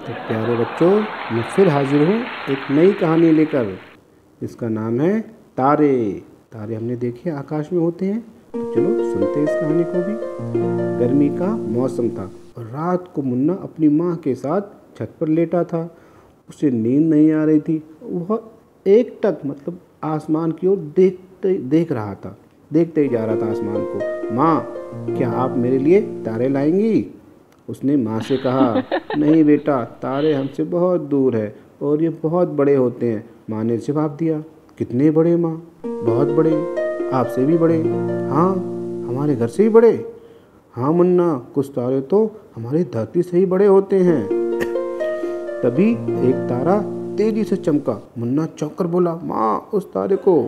तो प्यारे बच्चों, मैं फिर हाजिर हूँ एक नई कहानी लेकर। इसका नाम है तारे। तारे हमने देखे आकाश में होते हैं, तो चलो सुनते हैं इस कहानी को भी। गर्मी का मौसम था और रात को मुन्ना अपनी माँ के साथ छत पर लेटा था। उसे नींद नहीं आ रही थी। वह एकटक मतलब आसमान की ओर देख रहा था, देखते ही जा रहा था आसमान को। माँ, क्या आप मेरे लिए तारे लाएंगी? उसने माँ से कहा। नहीं बेटा, तारे हमसे बहुत दूर है और ये बहुत बड़े होते हैं। माँ ने जवाब दिया। कितने बड़े माँ? बहुत बड़े, आपसे भी बड़े। हाँ, हमारे घर से ही बड़े। हाँ मुन्ना, कुछ तारे तो हमारी धरती से ही बड़े होते हैं। तभी एक तारा तेजी से चमका। मुन्ना चौंक कर बोला, माँ, उस तारे को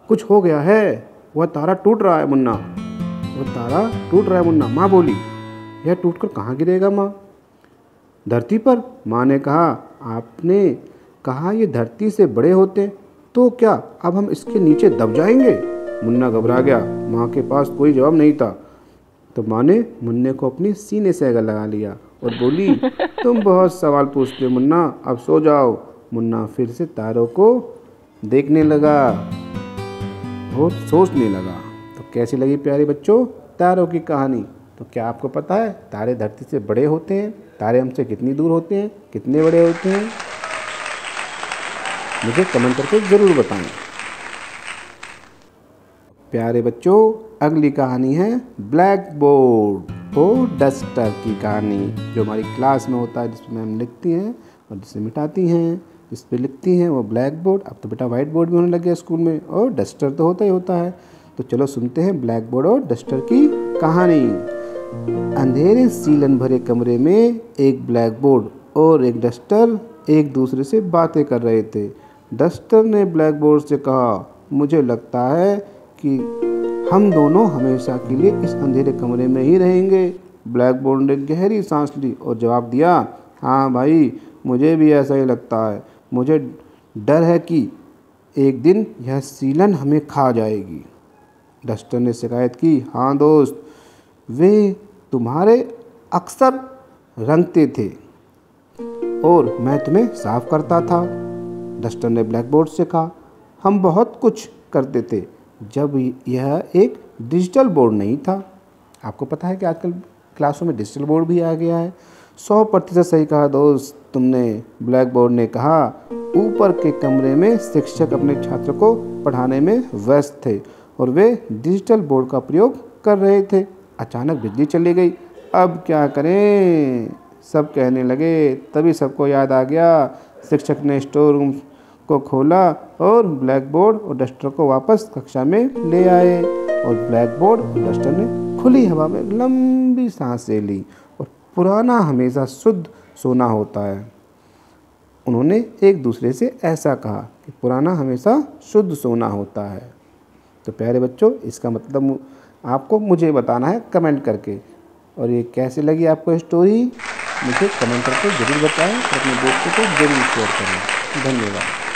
कुछ हो गया है, वह तारा टूट रहा है मुन्ना। वह तारा टूट रहा है मुन्ना, माँ बोली। यह टूटकर कहाँ गिरेगा माँ? धरती पर, माँ ने कहा। आपने कहा ये धरती से बड़े होते, तो क्या अब हम इसके नीचे दब जाएंगे? मुन्ना घबरा गया। माँ के पास कोई जवाब नहीं था। तो माँ ने मुन्ने को अपनी सीने से लगा लिया और बोली, तुम बहुत सवाल पूछते हो मुन्ना, अब सो जाओ। मुन्ना फिर से तारों को देखने लगा और सोचने लगा। तो कैसी लगी प्यारे बच्चों तारों की कहानी? तो क्या आपको पता है तारे धरती से बड़े होते हैं? तारे हमसे कितनी दूर होते हैं, कितने बड़े होते हैं? मुझे कमेंट करके ज़रूर बताएं। प्यारे बच्चों, अगली कहानी है ब्लैक बोर्ड और डस्टर की कहानी, जो हमारी क्लास में होता है, जिसमें हम लिखती हैं और जिसे मिटाती हैं। जिस पे लिखती हैं वो ब्लैक बोर्ड, अब तो बेटा वाइट बोर्ड भी होने लग गया स्कूल में, और डस्टर तो होता ही होता है। तो चलो सुनते हैं ब्लैक बोर्ड और डस्टर की कहानी। अंधेरे सीलन भरे कमरे में एक ब्लैक बोर्ड और एक डस्टर एक दूसरे से बातें कर रहे थे। डस्टर ने ब्लैक बोर्ड से कहा, मुझे लगता है कि हम दोनों हमेशा के लिए इस अंधेरे कमरे में ही रहेंगे। ब्लैक बोर्ड ने गहरी सांस ली और जवाब दिया, हाँ भाई, मुझे भी ऐसा ही लगता है। मुझे डर है कि एक दिन यह सीलन हमें खा जाएगी। डस्टर ने शिकायत की, हाँ दोस्त, वे तुम्हारे अक्सर रंगते थे और मैं तुम्हें साफ करता था। डस्टर ने ब्लैक बोर्ड से कहा, हम बहुत कुछ करते थे जब यह एक डिजिटल बोर्ड नहीं था। आपको पता है कि आजकल क्लासों में डिजिटल बोर्ड भी आ गया है। 100% सही कहा दोस्त तुमने, ब्लैक बोर्ड ने कहा। ऊपर के कमरे में शिक्षक अपने छात्र को पढ़ाने में व्यस्त थे और वे डिजिटल बोर्ड का प्रयोग कर रहे थे। अचानक बिजली चली गई। अब क्या करें, सब कहने लगे। तभी सबको याद आ गया। शिक्षक ने स्टोर रूम को खोला और ब्लैक बोर्ड और डस्टर को वापस कक्षा में ले आए। और ब्लैक बोर्ड और डस्टर ने खुली हवा में लंबी सांसें ली। और पुराना हमेशा शुद्ध सोना होता है। उन्होंने एक दूसरे से ऐसा कहा कि पुराना हमेशा शुद्ध सोना होता है। तो प्यारे बच्चों, इसका मतलब आपको मुझे बताना है कमेंट करके। और ये कैसे लगी आपको स्टोरी, मुझे कमेंट करके ज़रूर बताएं और अपने दोस्तों को ज़रूर शेयर करें। धन्यवाद।